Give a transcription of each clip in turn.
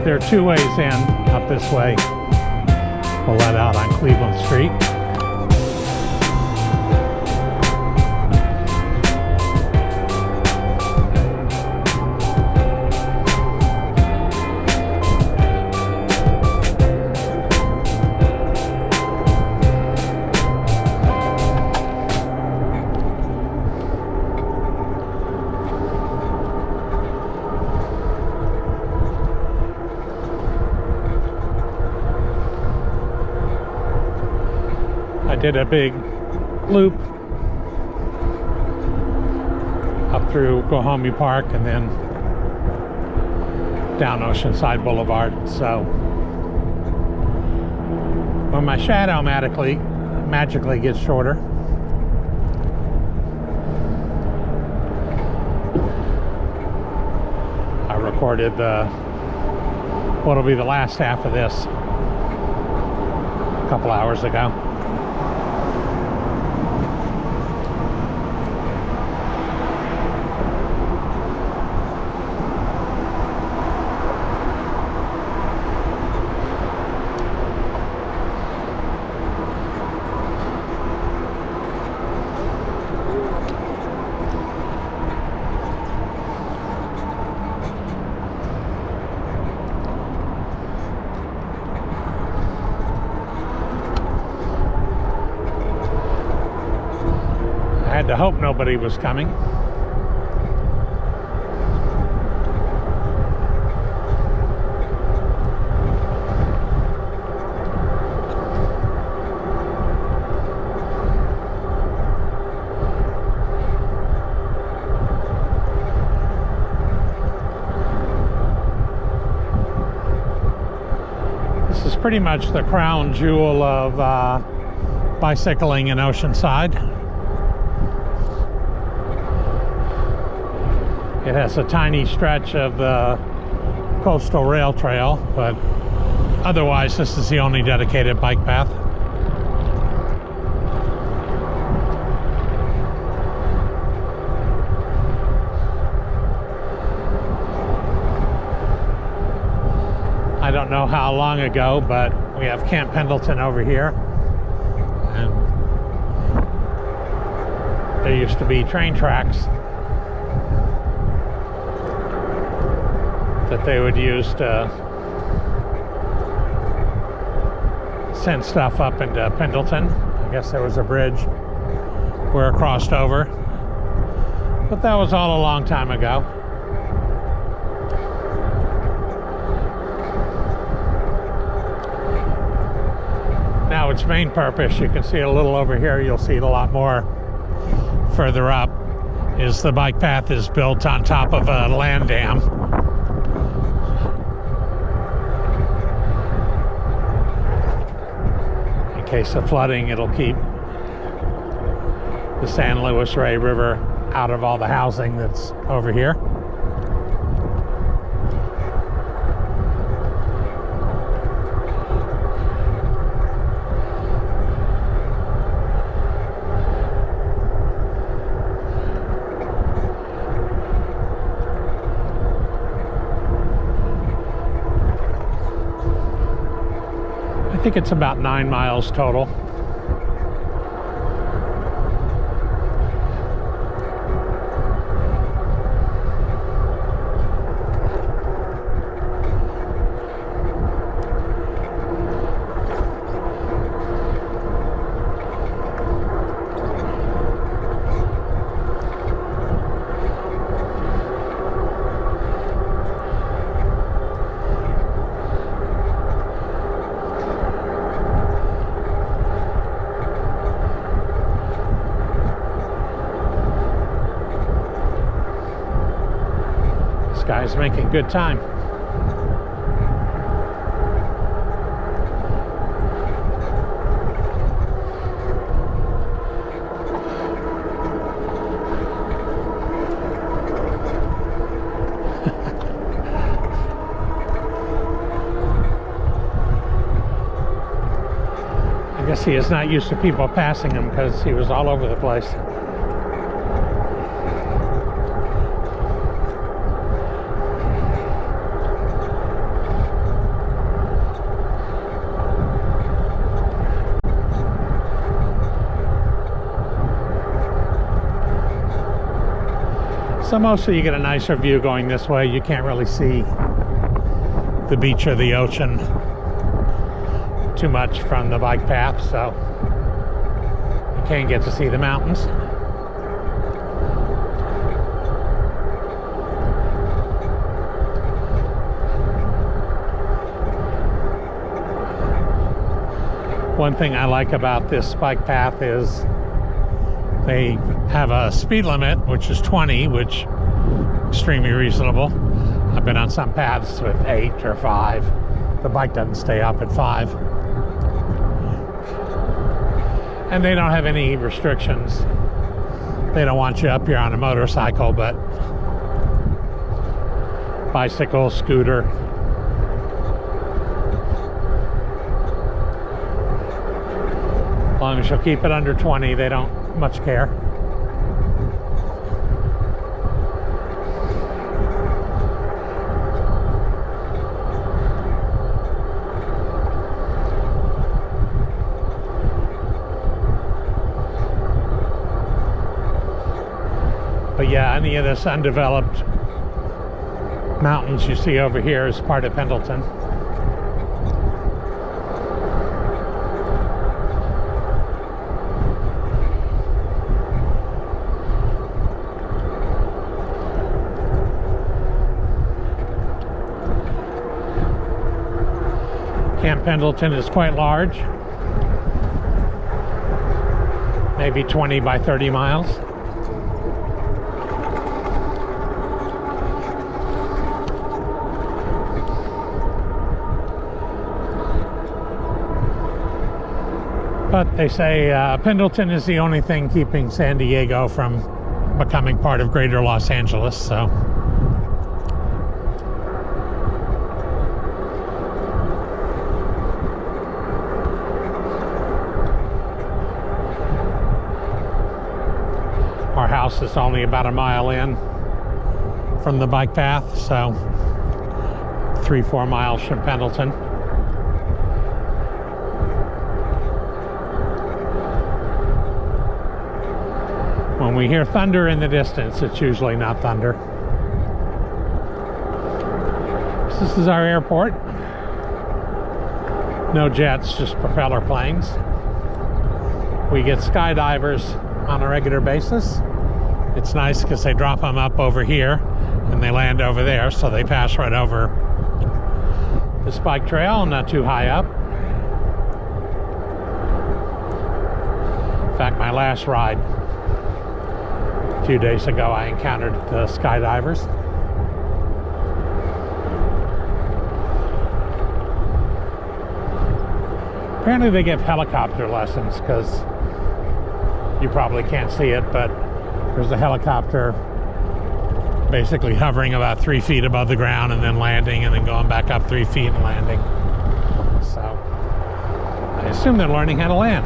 There are two ways in up this way. We'll let out on Cleveland Street. I did a big loop up through Guahomie Park and then down Oceanside Boulevard. So when my shadow magically gets shorter, I recorded what'll be the last half of this a couple hours ago. I had to hope nobody was coming. This is pretty much the crown jewel of bicycling in Oceanside. It has a tiny stretch of the coastal rail trail, but otherwise this is the only dedicated bike path. I don't know how long ago, but we have Camp Pendleton over here, and there used to be train tracks that they would use to send stuff up into Pendleton. I guess there was a bridge where it crossed over, but that was all a long time ago. Now its main purpose, you can see it a little over here, you'll see it a lot more further up, is the bike path is built on top of a land dam. In case of flooding, it'll keep the San Luis Rey River out of all the housing that's over here. I think it's about 9 miles total. This guy's making good time. I guess he is not used to people passing him because he was all over the place. So mostly you get a nicer view going this way. You can't really see the beach or the ocean too much from the bike path, so you can get to see the mountains. One thing I like about this bike path is they have a speed limit, which is 20, which is extremely reasonable. I've been on some paths with 8 or 5. The bike doesn't stay up at 5. And they don't have any restrictions. They don't want you up here on a motorcycle, but bicycle, scooter. As long as you'll keep it under 20, they don't much care. But yeah, any of this undeveloped mountains you see over here is part of Pendleton. Camp Pendleton is quite large, maybe 20 by 30 miles. But they say Pendleton is the only thing keeping San Diego from becoming part of Greater Los Angeles, so. Our house is only about a mile in from the bike path, so 3-4 miles from Pendleton. When we hear thunder in the distance, it's usually not thunder. So this is our airport. No jets, just propeller planes. We get skydivers on a regular basis. It's nice because they drop them up over here and they land over there, so they pass right over this bike trail, not too high up. In fact, my last ride a few days ago, I encountered the skydivers. Apparently they give helicopter lessons, because you probably can't see it, but there's a helicopter basically hovering about 3 feet above the ground and then landing and then going back up 3 feet and landing. So I assume they're learning how to land.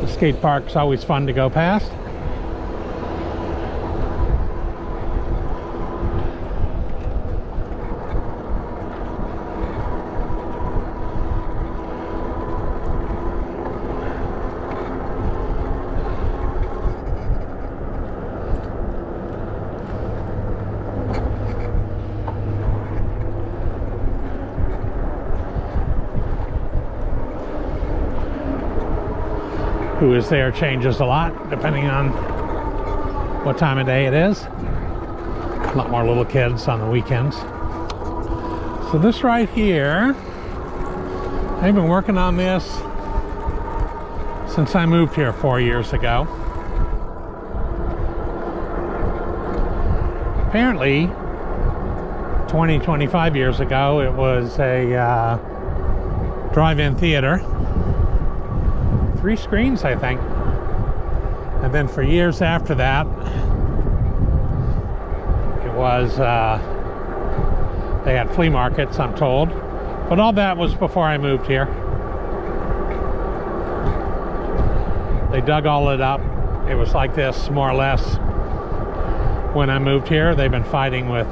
Skate park's always fun to go past. Who is there changes a lot depending on what time of day it is. A lot more little kids on the weekends. So this right here, I've been working on this since I moved here 4 years ago. Apparently 25 years ago it was a drive-in theater. 3 screens, I think. And then for years after that, it was They had flea markets, I'm told. But all that was before I moved here. They dug all it up. It was like this, more or less, when I moved here. They've been fighting with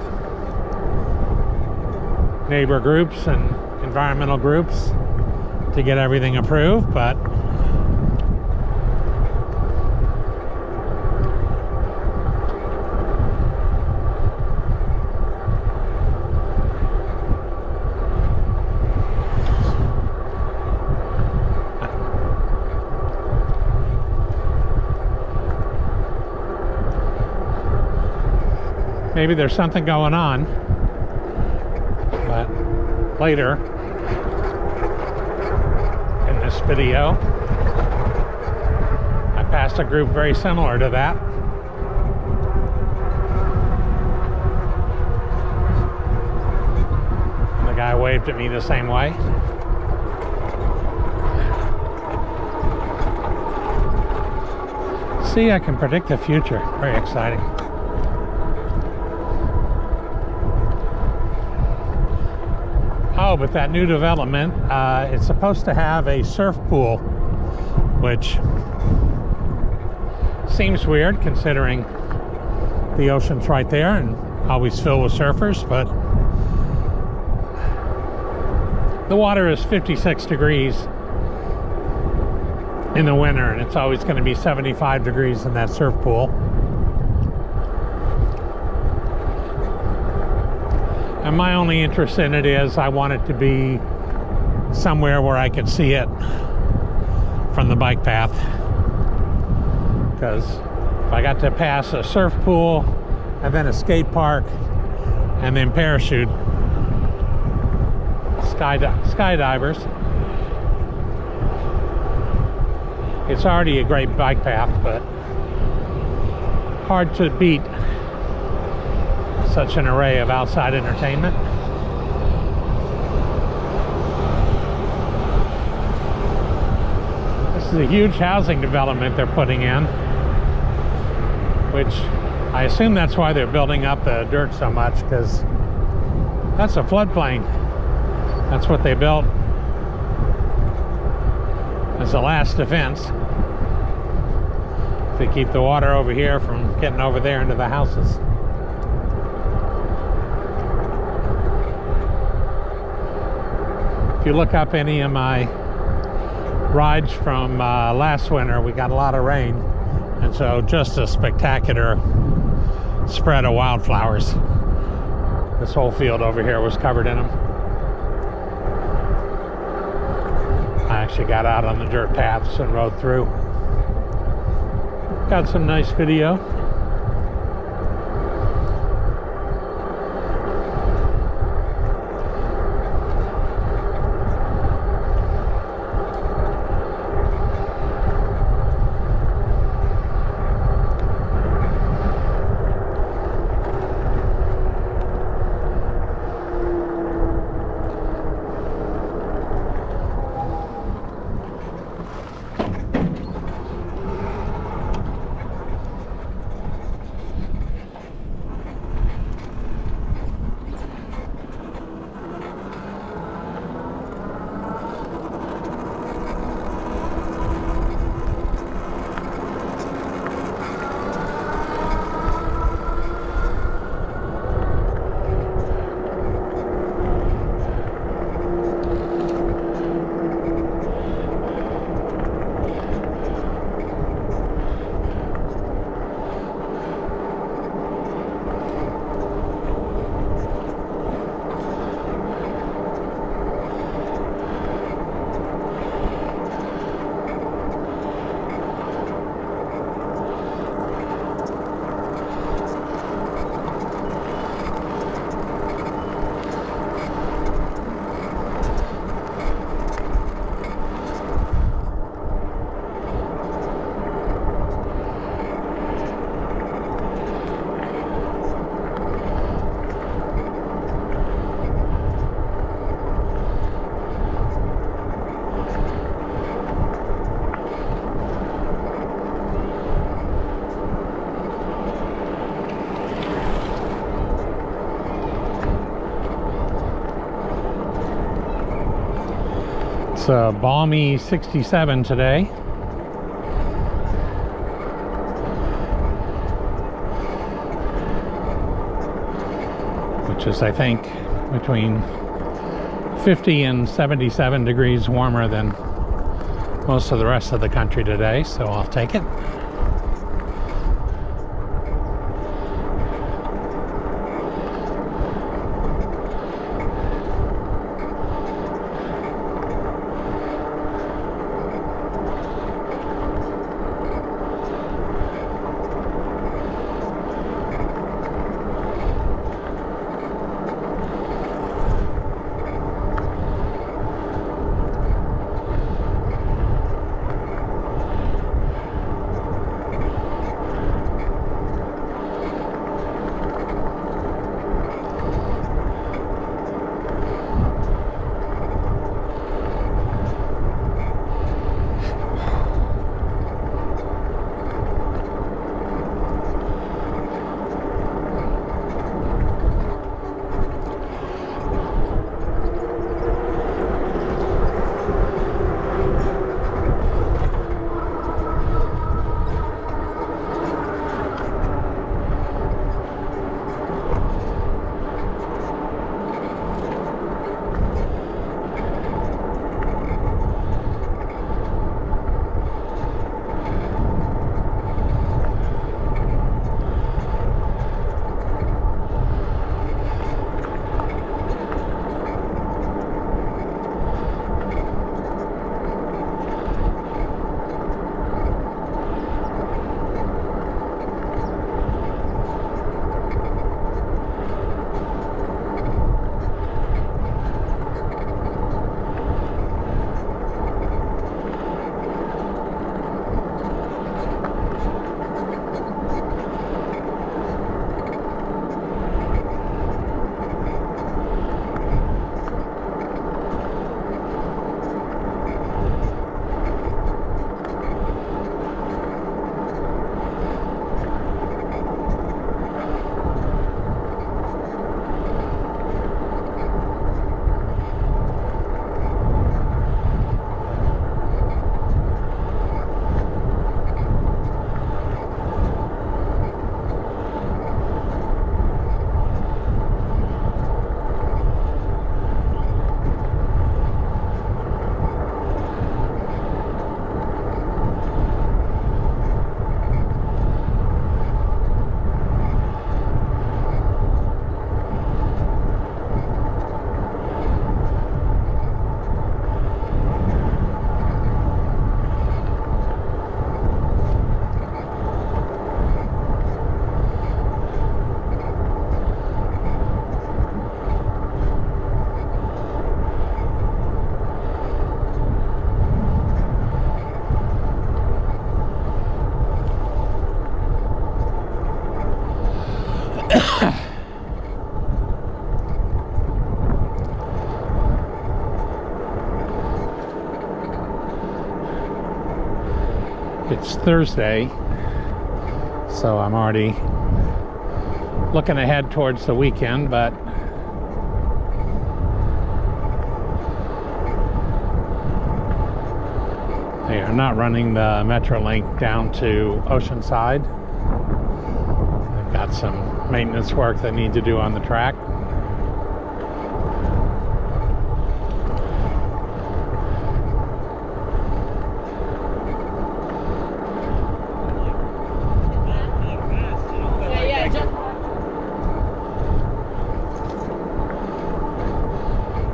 neighbor groups and environmental groups to get everything approved, but maybe there's something going on. But later in this video, I passed a group very similar to that. And the guy waved at me the same way. See, I can predict the future. Very exciting. Oh, but that new development, it's supposed to have a surf pool, which seems weird considering the ocean's right there and always filled with surfers, but the water is 56 degrees in the winter, and it's always going to be 75 degrees in that surf pool. And my only interest in it is I want it to be somewhere where I can see it from the bike path. Because if I got to pass a surf pool and then a skate park and then parachute skydivers, it's already a great bike path, but hard to beat such an array of outside entertainment. This is a huge housing development they're putting in, which I assume that's why they're building up the dirt so much, because that's a floodplain. That's what they built as a last defense to keep the water over here from getting over there into the houses. If you look up any of my rides from last winter, we got a lot of rain, and so just a spectacular spread of wildflowers. This whole field over here was covered in them. I actually got out on the dirt paths and rode through. Got some nice video. It's a balmy 67 today. Which is, I think, between 50 and 77 degrees warmer than most of the rest of the country today, so I'll take it. It's Thursday, so I'm already looking ahead towards the weekend, but they are not running the Metrolink down to Oceanside. They've got some maintenance work they need to do on the track.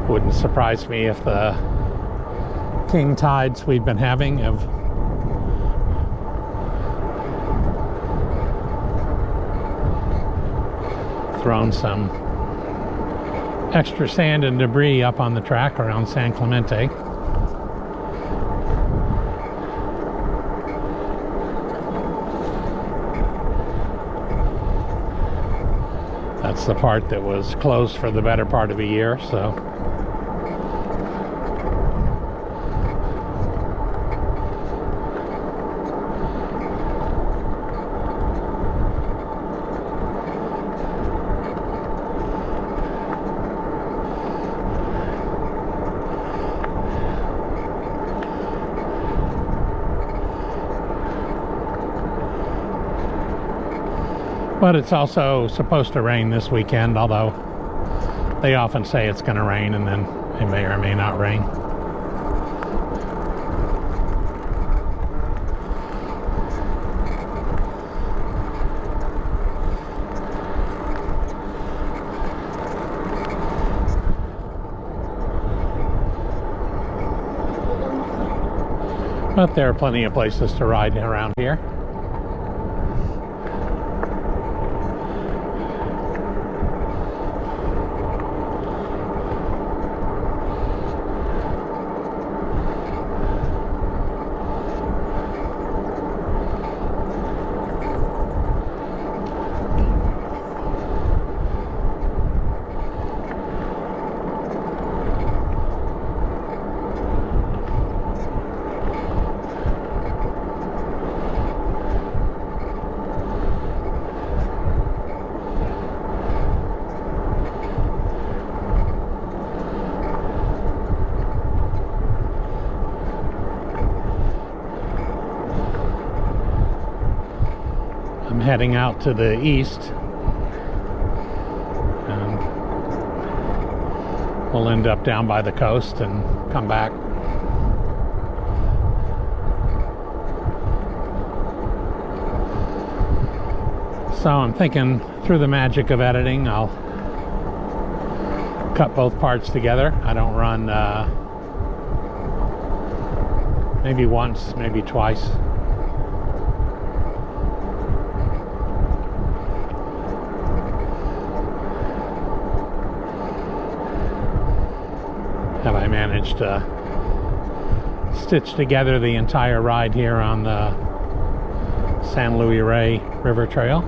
Wouldn't surprise me if the king tides we've been having have thrown some extra sand and debris up on the track around San Clemente. That's the part that was closed for the better part of a year, so But it's also supposed to rain this weekend, although they often say it's going to rain and then it may or may not rain. But there are plenty of places to ride around here. I'm heading out to the east, and we'll end up down by the coast and come back. So I'm thinking, through the magic of editing, I'll cut both parts together. I don't run maybe once, maybe twice. Have I managed to stitch together the entire ride here on the Luis Rey River Trail.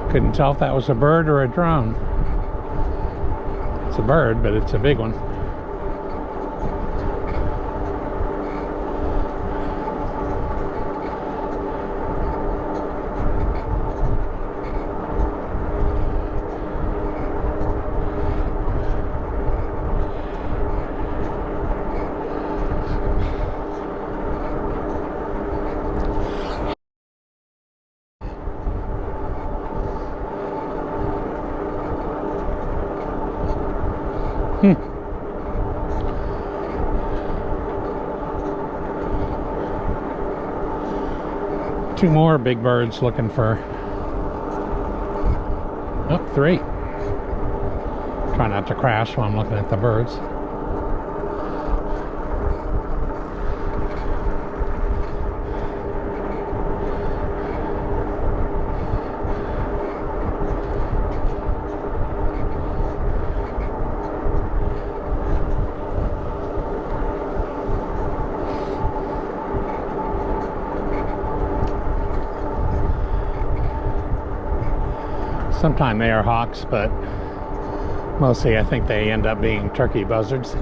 Couldn't tell if that was a bird or a drone. It's a bird, but it's a big one. Two more big birds looking for, oh, three. Try not to crash while I'm looking at the birds. Sometimes they are hawks, but mostly I think they end up being turkey buzzards.